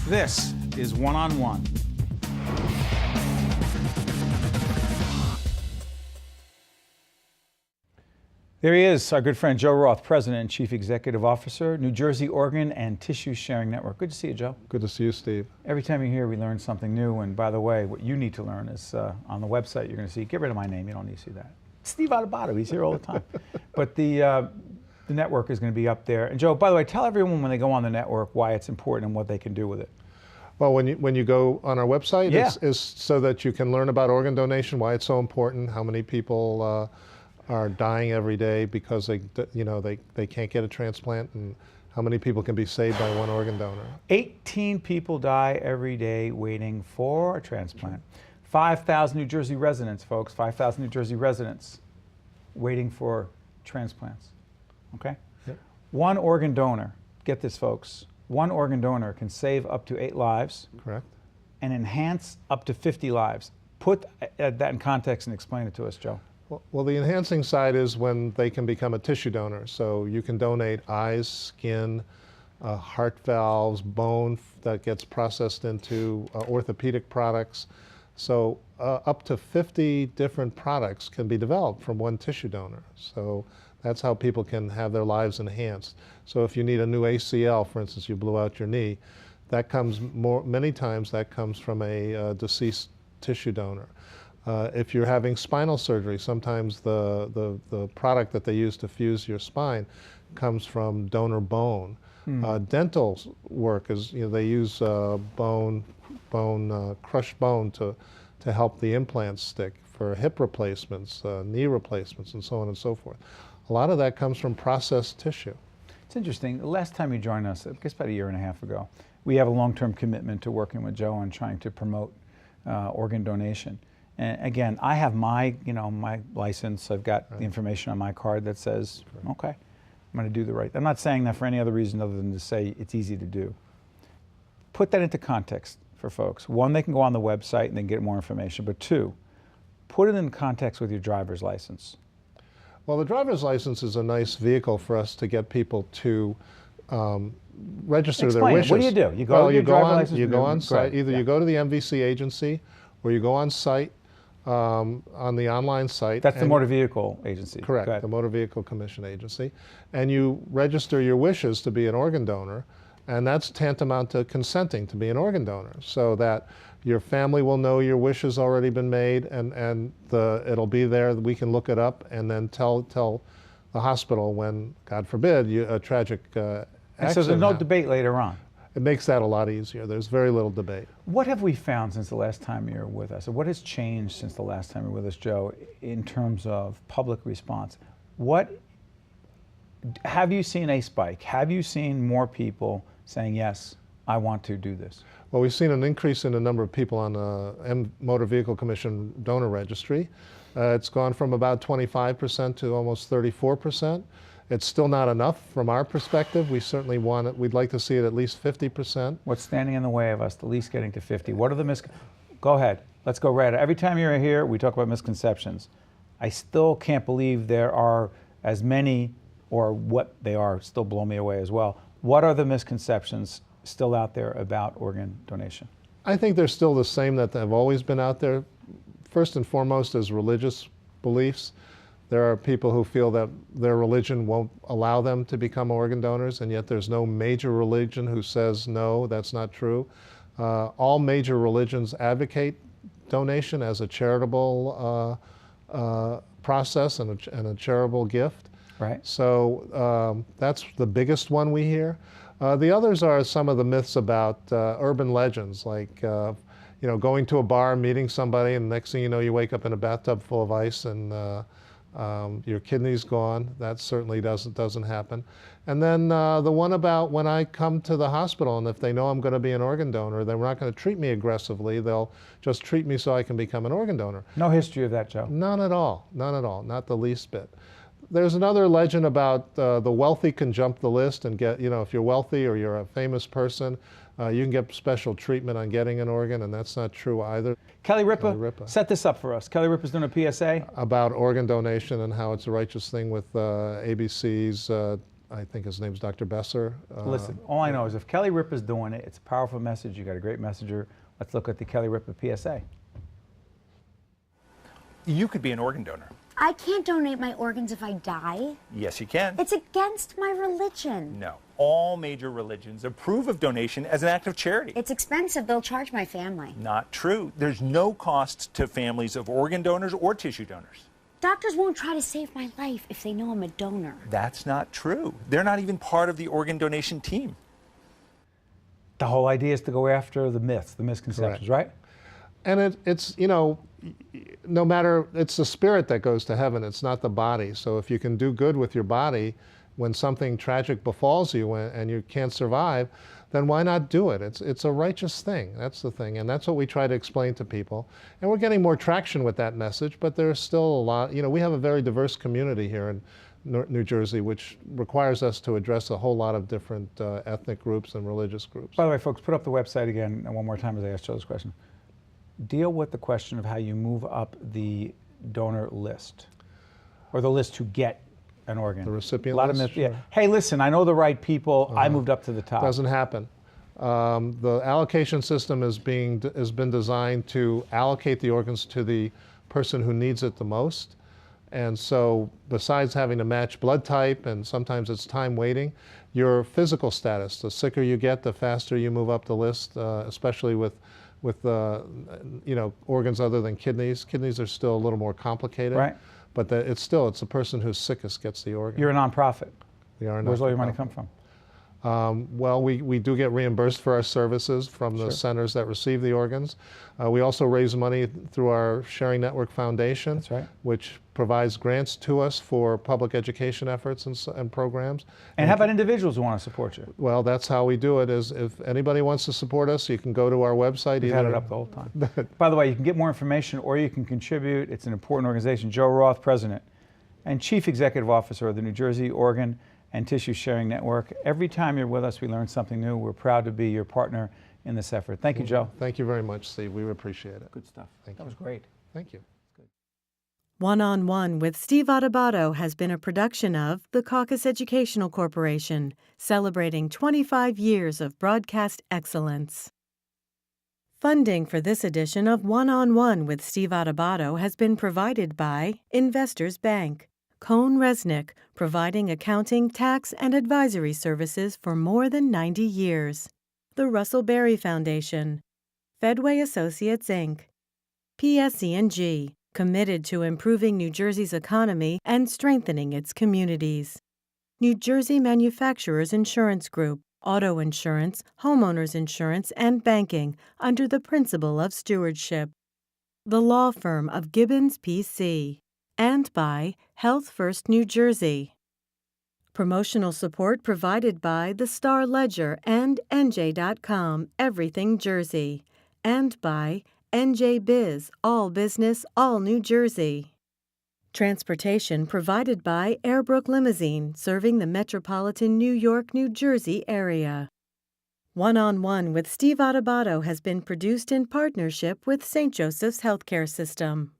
This is One-on-One. There he is, our good friend Joe Roth, President and Chief Executive Officer, New Jersey Organ and Tissue Sharing Network. Good to see you, Joe. Good to see you, Steve. Every time you're here, we learn something new. And by the way, what you need to learn is on the website, you're going to see, get rid of my name, you don't need to see that. Steve Adubato, he's here all the time. But the network is going to be up there. And Joe, by the way, tell everyone when they go on the network why it's important and what they can do with it. Well, when you go on our website, Yeah. it's so that you can learn about organ donation, why it's so important, how many people are dying every day because they can't get a transplant, and how many people can be saved by one organ donor. 18 people die every day waiting for a transplant. 5,000 New Jersey residents, folks, 5,000 New Jersey residents waiting for transplants, okay? Yep. One organ donor, get this, folks, one organ donor can save up to 8 lives. Correct. And enhance up to 50 lives. Put that in context and explain it to us, Joe. Well, the enhancing side is when they can become a tissue donor. So you can donate eyes, skin, heart valves, bone that gets processed into orthopedic products. So up to 50 different products can be developed from one tissue donor. So that's how people can have their lives enhanced. So if you need a new ACL, for instance, you blew out your knee, that comes many times that comes from a deceased tissue donor. If you're having spinal surgery, sometimes the product that they use to fuse your spine comes from donor bone. Dental work is, they use crushed bone to help the implants stick for hip replacements, knee replacements, and so on and so forth. A lot of that comes from processed tissue. It's interesting. The last time you joined us, I guess about 1.5 years ago, we have a long-term commitment to working with Joe on trying to promote organ donation. And again, I have my license. I've got the information on my card that says, okay, I'm going to do the right. I'm not saying that for any other reason other than to say it's easy to do. Put that into context for folks. One, they can go on the website and they can get more information. But two, put it in context with your driver's license. Well, the driver's license is a nice vehicle for us to get people to register their wishes. What do? You go you license. You go on site. Either you go to the MVC agency, or you go on site on the online site. That's the Motor Vehicle Agency. Correct, the Motor Vehicle Commission Agency, and you register your wishes to be an organ donor, and that's tantamount to consenting to be an organ donor, so that your family will know your wish has already been made, and it'll be there. We can look it up and then tell the hospital when, God forbid, a tragic accident. And so there's no debate later on. It makes that a lot easier. There's very little debate. What have we found since the last time you were with us? What has changed since the last time you were with us, Joe, in terms of public response? Have you seen a spike? Have you seen more people saying, yes, I want to do this? Well, we've seen an increase in the number of people on the Motor Vehicle Commission donor registry. It's gone from about 25% to almost 34%. It's still not enough from our perspective. We certainly want it. We'd like to see it at least 50%. What's standing in the way of us at least getting to 50? What are the Go ahead. Let's go right. Every time you're here, we talk about misconceptions. I still can't believe there are as many, or what they are still blow me away as well. What are the misconceptions still out there about organ donation? I think they're still the same that have always been out there. First and foremost is religious beliefs. There are people who feel that their religion won't allow them to become organ donors, and yet there's no major religion who says, no, that's not true. All major religions advocate donation as a charitable process and a charitable gift. Right. So that's the biggest one we hear. The others are some of the myths about urban legends, like going to a bar, meeting somebody, and the next thing you know, you wake up in a bathtub full of ice and your kidney's gone. That certainly doesn't happen. And then the one about when I come to the hospital, and if they know I'm going to be an organ donor, they're not going to treat me aggressively. They'll just treat me so I can become an organ donor. No history of that, Joe? None at all. None at all. Not the least bit. There's another legend about the wealthy can jump the list and get, if you're wealthy or you're a famous person, you can get special treatment on getting an organ, and that's not true either. Kelly Ripa, set this up for us. Kelly Ripa's doing a PSA. About organ donation and how it's a righteous thing with ABC's I think his name's Dr. Besser. Listen, all I know is if Kelly Ripa's doing it, it's a powerful message. You got a great messenger. Let's look at the Kelly Ripa PSA. You could be an organ donor. I can't donate my organs if I die. Yes, you can. It's against my religion. No. All major religions approve of donation as an act of charity. It's expensive. They'll charge my family. Not true. There's no cost to families of organ donors or tissue donors. Doctors won't try to save my life if they know I'm a donor. That's not true. They're not even part of the organ donation team. The whole idea is to go after the myths, the misconceptions, right? And it's, you know, no matter, it's the spirit that goes to heaven, it's not the body. So if you can do good with your body when something tragic befalls you and you can't survive, then why not do it? It's a righteous thing. That's the thing. And that's what we try to explain to people. And we're getting more traction with that message, but there's still a lot, you know, we have a very diverse community here in New Jersey, which requires us to address a whole lot of different ethnic groups and religious groups. By the way, folks, put up the website again one more time as I asked Joe this question. Deal with the question of how you move up the donor list, or the list to get an organ. The recipient a lot list? Of myths, yeah. Hey, listen, I know the right people. I moved up to the top. Doesn't happen. The allocation system has been designed to allocate the organs to the person who needs it the most. And so besides having to match blood type, and sometimes it's time waiting, your physical status, the sicker you get, the faster you move up the list, especially with you know, organs other than kidneys. Kidneys are still a little more complicated. Right. But it's the person who's sickest gets the organ. You're a nonprofit. We are a Where's all your money not-for-profit. come from? Well, we do get reimbursed for our services from the centers that receive the organs. We also raise money through our Sharing Network Foundation, That's right. which provides grants to us for public education efforts and programs. And how about individuals who want to support you? Well, that's how we do it. Is if anybody wants to support us, you can go to our website. We've had it up the whole time. By the way, you can get more information or you can contribute. It's an important organization. Joe Roth, President and Chief Executive Officer of the New Jersey Organ and Tissue Sharing Network. Every time you're with us, we learn something new. We're proud to be your partner in this effort. Thank you, Joe. Thank you very much, Steve. We appreciate it. Good stuff. Thank That you. was great. Thank you. One-on-One with Steve Adubato has been a production of the Caucus Educational Corporation, celebrating 25 years of broadcast excellence. Funding for this edition of One-on-One with Steve Adubato has been provided by Investors Bank, Cohn Resnick, providing accounting, tax, and advisory services for more than 90 years. The Russell Berry Foundation, Fedway Associates, Inc., PSE&G, committed to improving New Jersey's economy and strengthening its communities. New Jersey Manufacturers Insurance Group, auto insurance, homeowners insurance, and banking under the principle of stewardship. The law firm of Gibbons P.C. and by Health First New Jersey. Promotional support provided by the Star Ledger and NJ.com, Everything Jersey, and by NJ Biz, All Business, All New Jersey. Transportation provided by Airbrook Limousine, serving the metropolitan New York, New Jersey area. One-on-One with Steve Adubato has been produced in partnership with St. Joseph's Healthcare System.